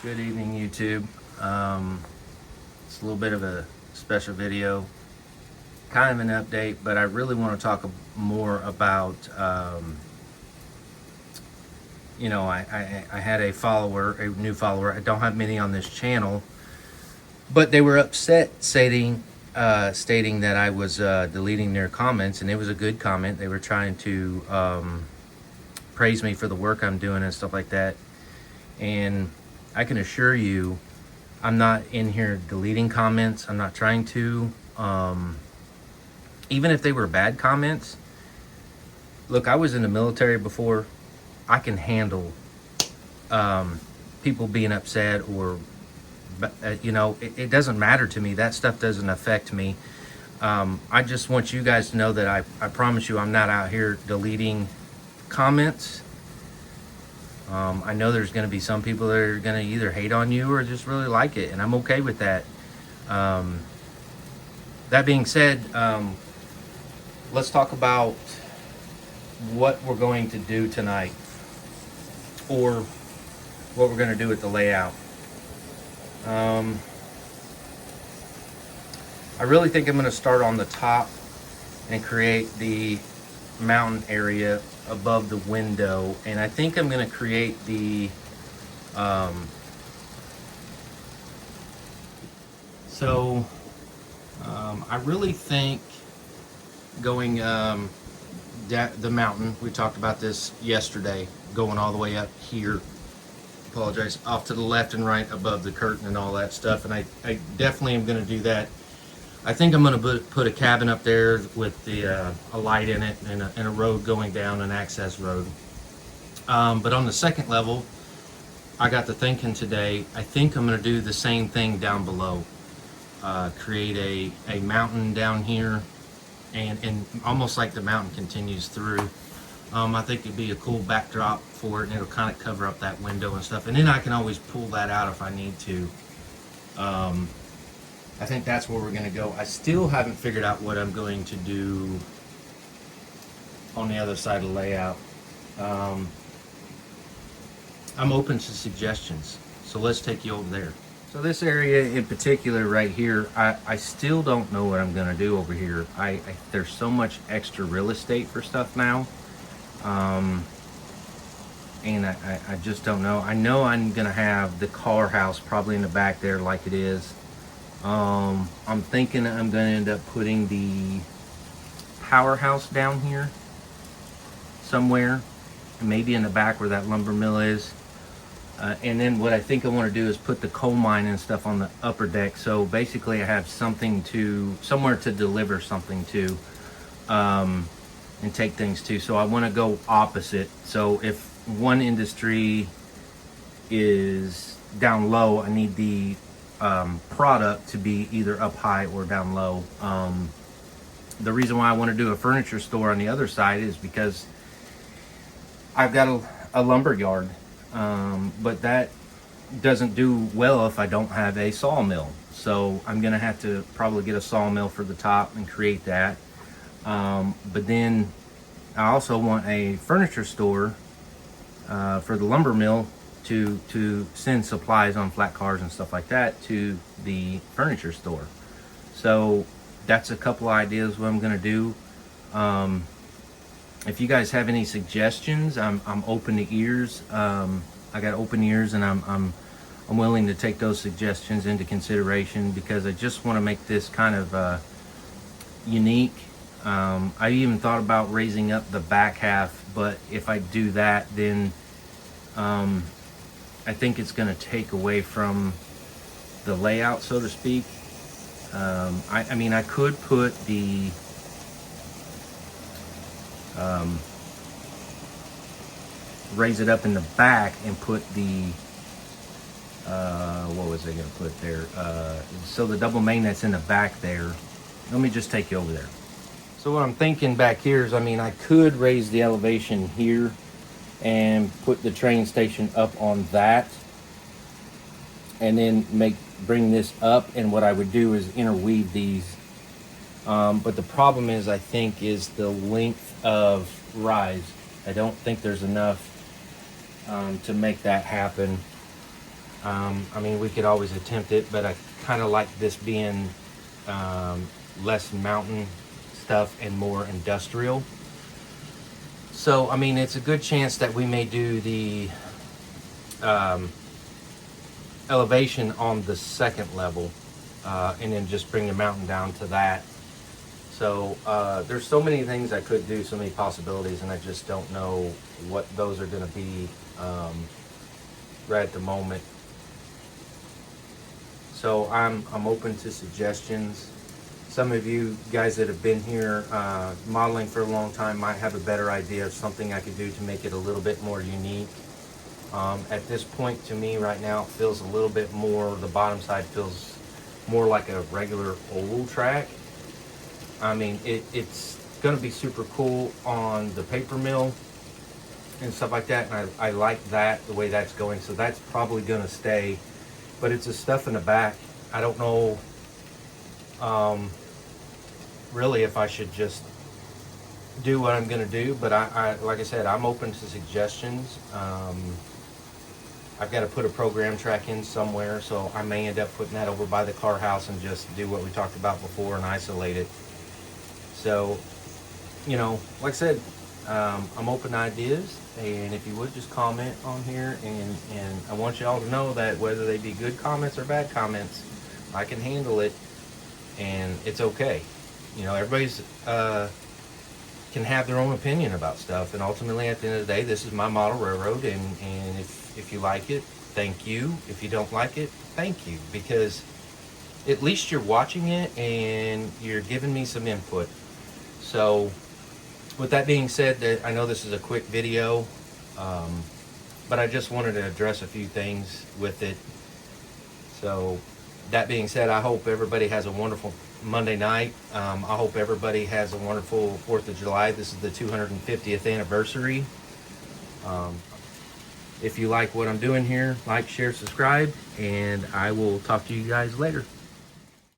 Good evening, YouTube. It's a little bit of a special video, kind of an update, but I really want to talk more about, I had a new follower. I don't have many on this channel, but they were upset stating that I was deleting their comments, and it was a good comment. They were trying to praise me for the work I'm doing and stuff like that. And I can assure you, I'm not in here deleting comments. I'm not trying to. Even if they were bad comments, look, I was in the military before. I can handle people being upset or, it doesn't matter to me. That stuff doesn't affect me. I just want you guys to know that I promise you I'm not out here deleting comments. I know there's going to be some people that are going to either hate on you or just really like it, and I'm okay with that. That being said, let's talk about what we're going to do tonight, or what we're going to do with the layout. I really think I'm going to start on the top and create the mountain area above the window, and I think I'm going to create the I really think going the mountain, we talked about this yesterday, going all the way up here, apologize, off to the left and right above the curtain and all that stuff, and I definitely am going to do that. I think I'm going to put a cabin up there with a light in it and a road going down, an access road. But on the second level, I got to thinking today, I think I'm going to do the same thing down below. Create a mountain down here, and almost like the mountain continues through. I think it'd be a cool backdrop for it, and it'll kind of cover up that window and stuff. And then I can always pull that out if I need to. I think that's where we're going to go. I still haven't figured out what I'm going to do on the other side of the layout. I'm open to suggestions, so let's take you over there. So this area in particular right here, I still don't know what I'm going to do over here. There's so much extra real estate for stuff now, and I just don't know. I know I'm going to have the car house probably in the back there like it is. I'm thinking I'm going to end up putting the powerhouse down here somewhere, maybe in the back where that lumber mill is. And then what I think I want to do is put the coal mine and stuff on the upper deck. So basically I have somewhere to deliver something to, and take things to. So I want to go opposite. So if one industry is down low, I need the product to be either up high or down low. The reason why I want to do a furniture store on the other side is because I've got a lumber yard, but that doesn't do well if I don't have a sawmill. So I'm gonna have to probably get a sawmill for the top and create that. But then I also want a furniture store for the lumber mill to send supplies on flat cars and stuff like that to the furniture store. So that's a couple ideas what I'm gonna do. If you guys have any suggestions, I'm open to ears. I got open ears, and I'm willing to take those suggestions into consideration, because I just want to make this kind of unique. I even thought about raising up the back half, but if I do that, then I think it's going to take away from the layout, so to speak. I mean, I could put the raise it up in the back and put the what was I going to put there? So the double main that's in the back there. Let me just take you over there. So what I'm thinking back here is, I mean, I could raise the elevation here and put the train station up on that, and then bring this up, and what I would do is interweave these. But the problem is, I think, is the length of rise. I don't think there's enough to make that happen. I mean, we could always attempt it, but I kind of like this being less mountain stuff and more industrial. So, I mean, it's a good chance that we may do the elevation on the second level, and then just bring the mountain down to that. So there's so many things I could do, so many possibilities, and I just don't know what those are going to be right at the moment. So I'm open to suggestions. Some of you guys that have been here modeling for a long time might have a better idea of something I could do to make it a little bit more unique. At this point, to me right now, it feels a little bit more, the bottom side feels more like a regular oval track. I mean, it's going to be super cool on the paper mill and stuff like that, and I like that, the way that's going, so that's probably going to stay. But it's the stuff in the back, I don't know really if I should just do what I'm going to do, but I like I said, I'm open to suggestions. I've got to put a program track in somewhere, so I may end up putting that over by the car house and just do what we talked about before and isolate it. So, you know, like I said, I'm open to ideas, and if you would just comment on here, and I want you all to know that whether they be good comments or bad comments, I can handle it, and it's okay. You know, everybody's can have their own opinion about stuff, and ultimately at the end of the day, this is my model railroad, and if you like it, thank you. If you don't like it, thank you, because at least you're watching it and you're giving me some input. So with that being said, I know this is a quick video, but I just wanted to address a few things with it. So that being said, I hope everybody has a wonderful Monday night. I hope everybody has a wonderful 4th of July. This is the 250th anniversary. If you like what I'm doing here, like, share, subscribe, and I will talk to you guys later.